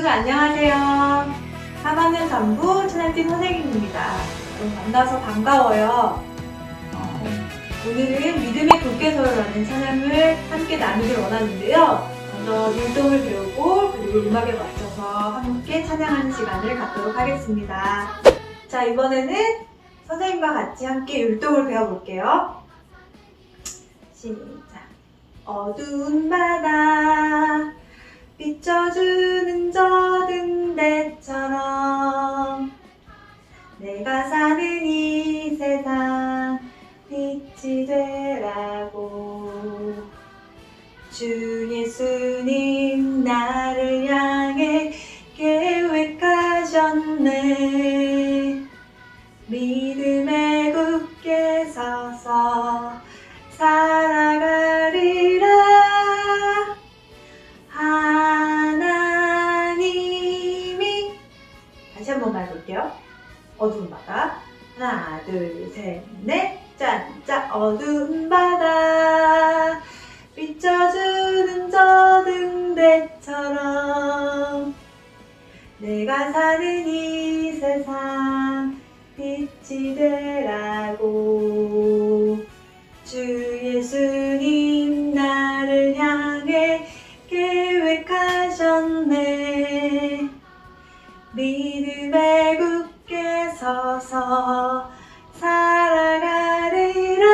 친구들 안녕하세요. 3학년 전부 찬양팀 선생님입니다. 여러분 만나서 반가워요. 오늘은 믿음의 불께서라는 찬양을 함께 나누길 원하는데요. 먼저 율동을 배우고 그리고 음악에 맞춰서 함께 찬양하는 시간을 갖도록 하겠습니다. 자, 이번에는 선생님과 같이 함께 율동을 배워볼게요. 시작. 어두운 바다 비춰주는 젖은 대처럼 내가 사는 이 세상 빛이 되라고 주 예수님 나를 향해 계획하셨네. 믿음에 굳게 서서 살아가리라. 하나님이 다시 한번 말해볼게요. 어두운 바다 하나 둘 셋 넷 짠짜. 어두운 바다 비춰주는 젖은 대처럼 내가 사는 이 세상 빛이 되라고 주 예수님 나를 향해 계획하셨네. 믿음에 굳게 서서 살아가리라.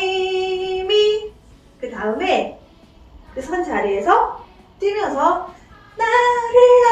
하나님이 그 다음에 그 선 자리에서 뛰면서 나를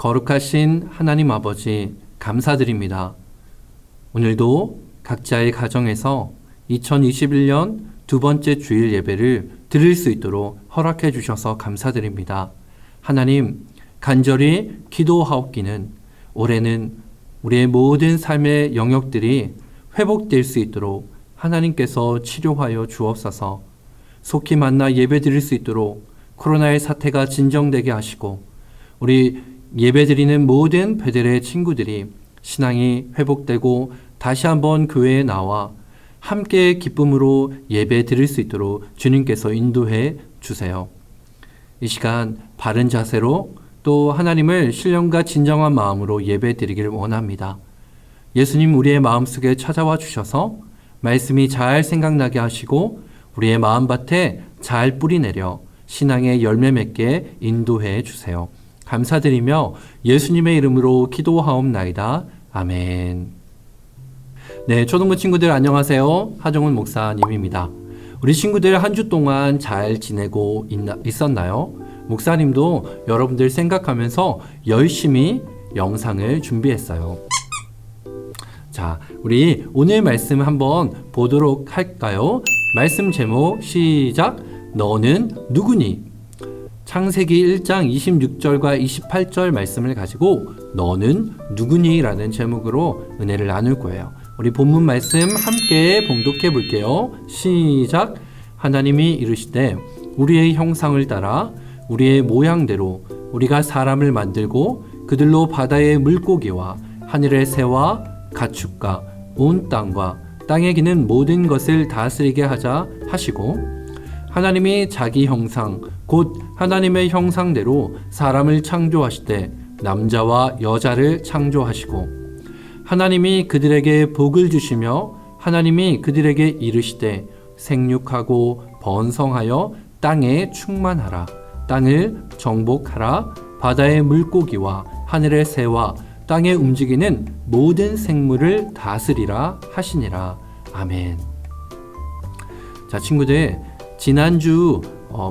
거룩하신 하나님 아버지 감사드립니다. 오늘도 각자의 가정에서 2021년 두 번째 주일 예배를 드릴 수 있도록 허락해 주셔서 감사드립니다. 하나님, 간절히 기도하옵기는 올해는 우리의 모든 삶의 영역들이 회복될 수 있도록 하나님께서 치료하여 주옵소서. 속히 만나 예배 드릴 수 있도록 코로나의 사태가 진정되게 하시고 우리 예배 드리는 모든 베델의 친구들이 신앙이 회복되고 다시 한번 교회에 나와 함께 기쁨으로 예배 드릴 수 있도록 주님께서 인도해 주세요. 이 시간 바른 자세로 또 하나님을 신령과 진정한 마음으로 예배 드리기를 원합니다. 예수님 우리의 마음속에 찾아와 주셔서 말씀이 잘 생각나게 하시고 우리의 마음밭에 잘 뿌리내려 신앙의 열매 맺게 인도해 주세요. 감사드리며 예수님의 이름으로 기도하옵나이다. 아멘. 네, 초등부 친구들 안녕하세요. 하정훈 목사님입니다. 우리 친구들 한 주 동안 잘 지내고 있었나요? 목사님도 여러분들 생각하면서 열심히 영상을 준비했어요. 자, 우리 오늘 말씀 한번 보도록 할까요? 말씀 제목 시작! 너는 누구니? 창세기 1장 26절과 28절 말씀을 가지고 너는 누구니? 라는 제목으로 은혜를 나눌 거예요. 우리 본문 말씀 함께 봉독해 볼게요. 시작! 하나님이 이르시되 우리의 형상을 따라 우리의 모양대로 우리가 사람을 만들고 그들로 바다의 물고기와 하늘의 새와 가축과 온 땅과 땅에 기는 모든 것을 다스리게 하자 하시고 하나님이 자기 형상 곧 하나님의 형상대로 사람을 창조하시되 남자와 여자를 창조하시고 하나님이 그들에게 복을 주시며 하나님이 그들에게 이르시되 생육하고 번성하여 땅에 충만하라 땅을 정복하라 바다의 물고기와 하늘의 새와 땅에 움직이는 모든 생물을 다스리라 하시니라. 아멘. 자, 친구들 지난주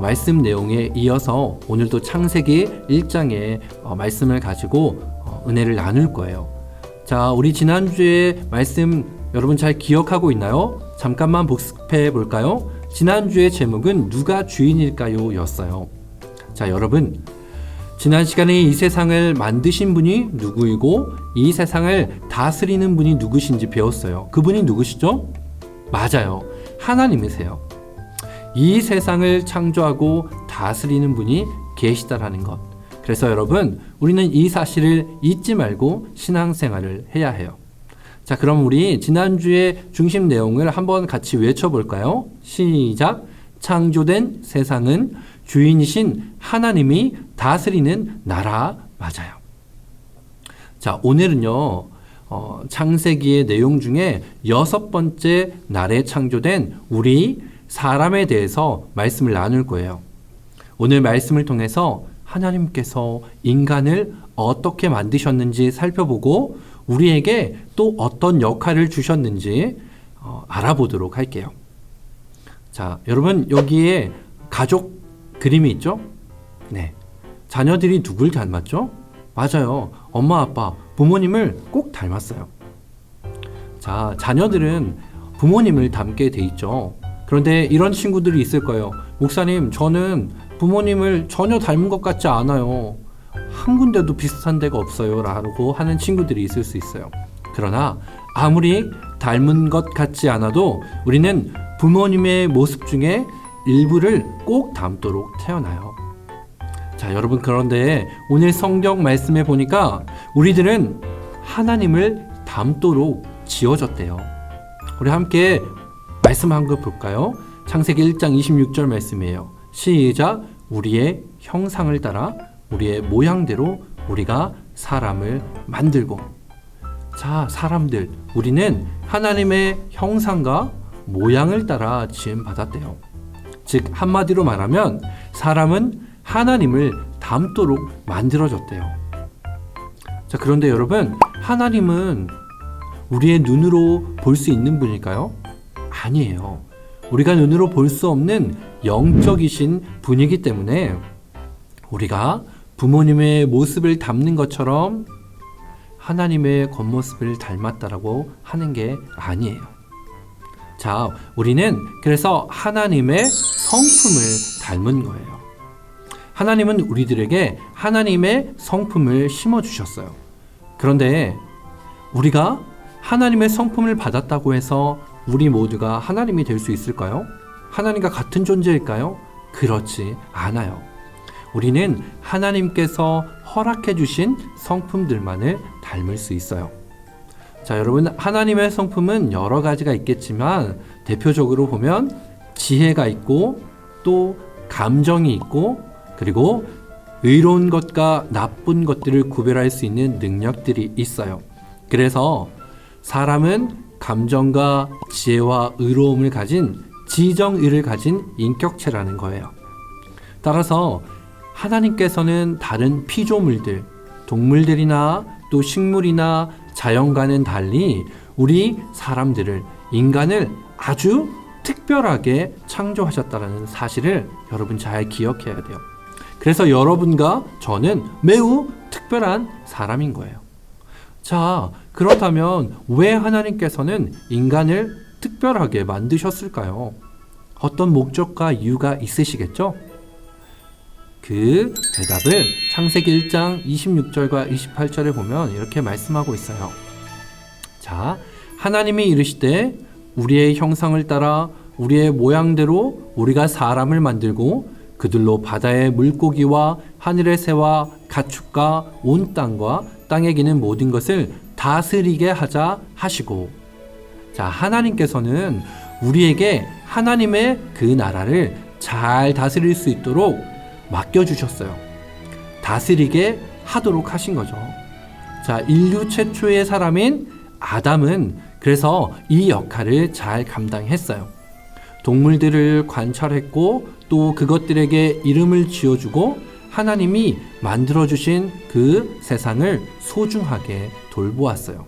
말씀 내용에 이어서 오늘도 창세기 1장의 말씀을 가지고 은혜를 나눌 거예요. 자, 우리 지난주의 말씀 여러분 잘 기억하고 있나요? 잠깐만 복습해 볼까요? 지난주의 제목은 누가 주인일까요? 였어요. 자, 여러분 지난 시간에 이 세상을 만드신 분이 누구이고 이 세상을 다스리는 분이 누구신지 배웠어요. 그분이 누구시죠? 맞아요. 하나님이세요. 이 세상을 창조하고 다스리는 분이 계시다라는 것. 그래서 여러분 우리는 이 사실을 잊지 말고 신앙생활을 해야 해요. 자, 그럼 우리 지난주의 중심 내용을 한번 같이 외쳐볼까요? 시작! 창조된 세상은 주인이신 하나님이 다스리는 나라. 맞아요. 자, 오늘은요 창세기의 내용 중에 6번째 날에 창조된 우리 사람에 대해서 말씀을 나눌 거예요. 오늘 말씀을 통해서 하나님께서 인간을 어떻게 만드셨는지 살펴보고 우리에게 또 어떤 역할을 주셨는지 알아보도록 할게요. 자, 여러분 여기에 가족 그림이 있죠? 네. 자녀들이 누굴 닮았죠? 맞아요. 엄마, 아빠, 부모님을 꼭 닮았어요. 자, 자녀들은 부모님을 닮게 돼 있죠. 그런데 이런 친구들이 있을 거예요. 목사님, 저는 부모님을 전혀 닮은 것 같지 않아요. 한 군데도 비슷한 데가 없어요. 라고 하는 친구들이 있을 수 있어요. 그러나 아무리 닮은 것 같지 않아도 우리는 부모님의 모습 중에 일부를 꼭 닮도록 태어나요. 자, 여러분 그런데 오늘 성경 말씀에 보니까 우리들은 하나님을 닮도록 지어졌대요. 우리 함께 말씀 한 거 볼까요? 창세기 1장 26절 말씀이에요. 시작! 우리의 형상을 따라 우리의 모양대로 우리가 사람을 만들고. 자, 사람들, 우리는 하나님의 형상과 모양을 따라 지음 받았대요. 즉 한마디로 말하면 사람은 하나님을 닮도록 만들어졌대요. 자, 그런데 여러분, 하나님은 우리의 눈으로 볼 수 있는 분일까요? 아니에요. 우리가 눈으로 볼 수 없는 영적이신 분이기 때문에 우리가 부모님의 모습을 닮는 것처럼 하나님의 겉모습을 닮았다라고 하는 게 아니에요. 자, 우리는 그래서 하나님의 성품을 닮은 거예요. 하나님은 우리들에게 하나님의 성품을 심어주셨어요. 그런데 우리가 하나님의 성품을 받았다고 해서 우리 모두가 하나님이 될 수 있을까요? 하나님과 같은 존재일까요? 그렇지 않아요. 우리는 하나님께서 허락해 주신 성품들만을 닮을 수 있어요. 자, 여러분, 하나님의 성품은 여러 가지가 있겠지만 대표적으로 보면 지혜가 있고 또 감정이 있고 그리고 의로운 것과 나쁜 것들을 구별할 수 있는 능력들이 있어요. 그래서 사람은 감정과 지혜와 의로움을 가진 지정의를 가진 인격체라는 거예요. 따라서 하나님께서는 다른 피조물들, 동물들이나 또 식물이나 자연과는 달리 우리 사람들을, 인간을 아주 특별하게 창조하셨다는 사실을 여러분 잘 기억해야 돼요. 그래서 여러분과 저는 매우 특별한 사람인 거예요. 자, 그렇다면 왜 하나님께서는 인간을 특별하게 만드셨을까요? 어떤 목적과 이유가 있으시겠죠? 그 대답을 창세기 1장 26절과 28절에 보면 이렇게 말씀하고 있어요. 자, 하나님이 이르시되 우리의 형상을 따라 우리의 모양대로 우리가 사람을 만들고 그들로 바다의 물고기와 하늘의 새와 가축과 온 땅과 땅에 기는 모든 것을 다스리게 하자 하시고, 자, 하나님께서는 우리에게 하나님의 그 나라를 잘 다스릴 수 있도록 맡겨주셨어요. 다스리게 하도록 하신 거죠. 자, 인류 최초의 사람인 아담은 그래서 이 역할을 잘 감당했어요. 동물들을 관찰했고 또 그것들에게 이름을 지어주고 하나님이 만들어주신 그 세상을 소중하게 돌보았어요.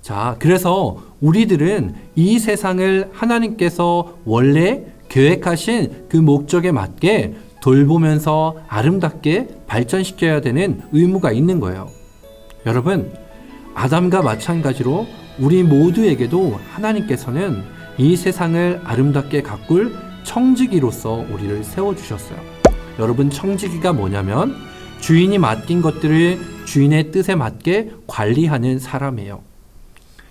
자, 그래서 우리들은 이 세상을 하나님께서 원래 계획하신 그 목적에 맞게 돌보면서 아름답게 발전시켜야 되는 의무가 있는 거예요. 여러분, 아담과 마찬가지로 우리 모두에게도 하나님께서는 이 세상을 아름답게 가꿀 청지기로서 우리를 세워주셨어요. 여러분, 청지기가 뭐냐면 주인이 맡긴 것들을 주인의 뜻에 맞게 관리하는 사람이에요.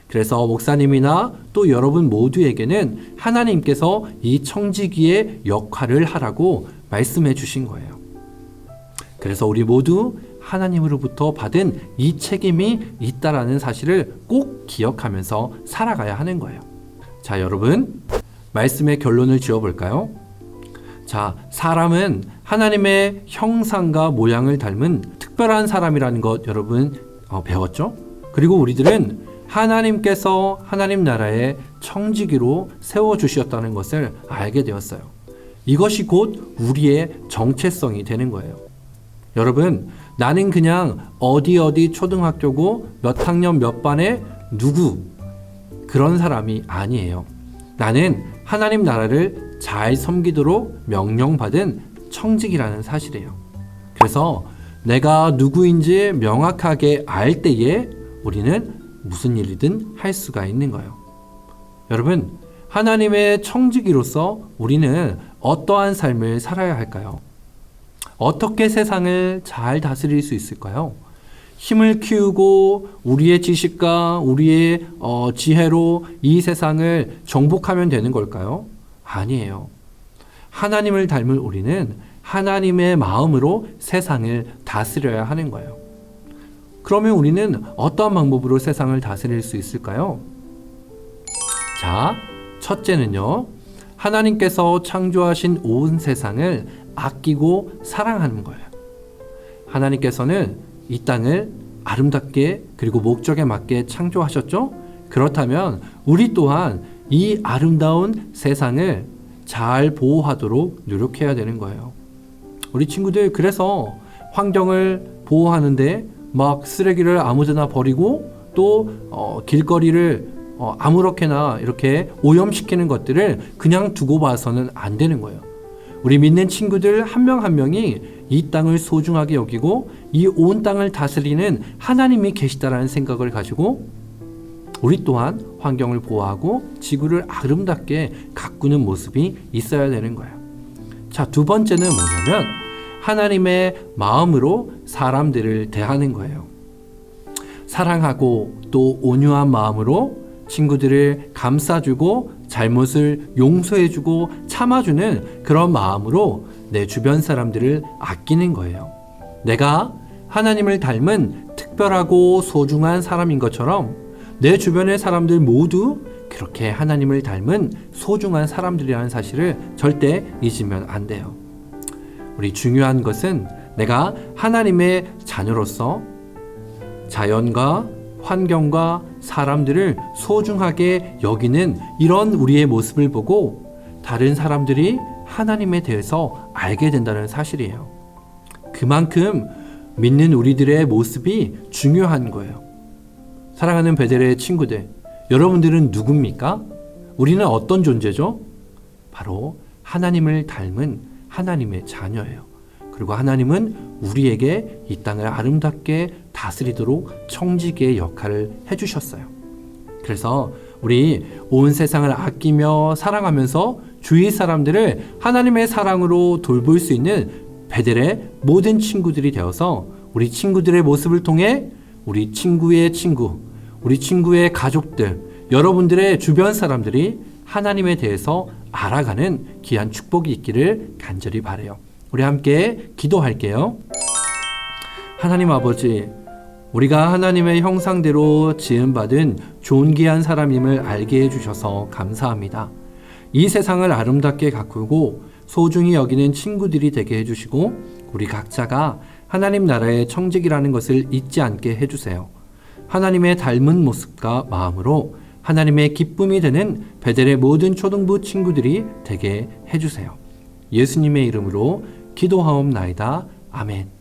그래서 목사님이나 또 여러분 모두에게는 하나님께서 이 청지기의 역할을 하라고 말씀해 주신 거예요. 그래서 우리 모두 하나님으로부터 받은 이 책임이 있다라는 사실을 꼭 기억하면서 살아가야 하는 거예요. 자, 여러분, 말씀의 결론을 지어볼까요? 자, 사람은 하나님의 형상과 모양을 닮은 특별한 사람이라는 것 여러분 배웠죠? 그리고 우리들은 하나님께서 하나님 나라의 청지기로 세워주셨다는 것을 알게 되었어요. 이것이 곧 우리의 정체성이 되는 거예요. 여러분, 나는 그냥 어디 초등학교고 몇 학년 몇 반에 누구 그런 사람이 아니에요. 나는 하나님 나라를 잘 섬기도록 명령받은 청지기라는 사실이에요. 그래서 내가 누구인지 명확하게 알 때에 우리는 무슨 일이든 할 수가 있는 거예요. 여러분, 하나님의 청지기로서 우리는 어떠한 삶을 살아야 할까요? 어떻게 세상을 잘 다스릴 수 있을까요? 힘을 키우고 우리의 지식과 우리의 지혜로 이 세상을 정복하면 되는 걸까요? 아니에요. 하나님을 닮을 우리는 하나님의 마음으로 세상을 다스려야 하는 거예요. 그러면 우리는 어떤 방법으로 세상을 다스릴 수 있을까요? 자, 첫째는요, 하나님께서 창조하신 온 세상을 아끼고 사랑하는 거예요. 하나님께서는 이 땅을 아름답게 그리고 목적에 맞게 창조하셨죠? 그렇다면 우리 또한 이 아름다운 세상을 잘 보호하도록 노력해야 되는 거예요. 우리 친구들, 그래서 환경을 보호하는데 막 쓰레기를 아무데나 버리고 또 길거리를 아무렇게나 이렇게 오염시키는 것들을 그냥 두고 봐서는 안 되는 거예요. 우리 믿는 친구들 한 명 한 명이 이 땅을 소중하게 여기고 이 온 땅을 다스리는 하나님이 계시다라는 생각을 가지고 우리 또한 환경을 보호하고 지구를 아름답게 가꾸는 모습이 있어야 되는 거예요. 자, 두 번째는 뭐냐면 하나님의 마음으로 사람들을 대하는 거예요. 사랑하고 또 온유한 마음으로 친구들을 감싸주고 잘못을 용서해주고 참아주는 그런 마음으로 내 주변 사람들을 아끼는 거예요. 내가 하나님을 닮은 특별하고 소중한 사람인 것처럼 내 주변의 사람들 모두 그렇게 하나님을 닮은 소중한 사람들이라는 사실을 절대 잊으면 안 돼요. 우리 중요한 것은 내가 하나님의 자녀로서 자연과 환경과 사람들을 소중하게 여기는 이런 우리의 모습을 보고 다른 사람들이 하나님에 대해서 알게 된다는 사실이에요. 그만큼 믿는 우리들의 모습이 중요한 거예요. 사랑하는 베델의 친구들, 여러분들은 누굽니까? 우리는 어떤 존재죠? 바로 하나님을 닮은 하나님의 자녀예요. 그리고 하나님은 우리에게 이 땅을 아름답게 다스리도록 청지기의 역할을 해주셨어요. 그래서 우리 온 세상을 아끼며 사랑하면서 주위 사람들을 하나님의 사랑으로 돌볼 수 있는 베델의 모든 친구들이 되어서 우리 친구들의 모습을 통해 우리 친구의 친구, 우리 친구의 가족들, 여러분들의 주변 사람들이 하나님에 대해서 알아가는 귀한 축복이 있기를 간절히 바라요. 우리 함께 기도할게요. 하나님 아버지, 우리가 하나님의 형상대로 지음받은 존귀한 사람임을 알게 해주셔서 감사합니다. 이 세상을 아름답게 가꾸고 소중히 여기는 친구들이 되게 해주시고 우리 각자가 하나님 나라의 청직이라는 것을 잊지 않게 해주세요. 하나님의 닮은 모습과 마음으로 하나님의 기쁨이 되는 베델의 모든 초등부 친구들이 되게 해주세요. 예수님의 이름으로 기도하옵나이다. 아멘.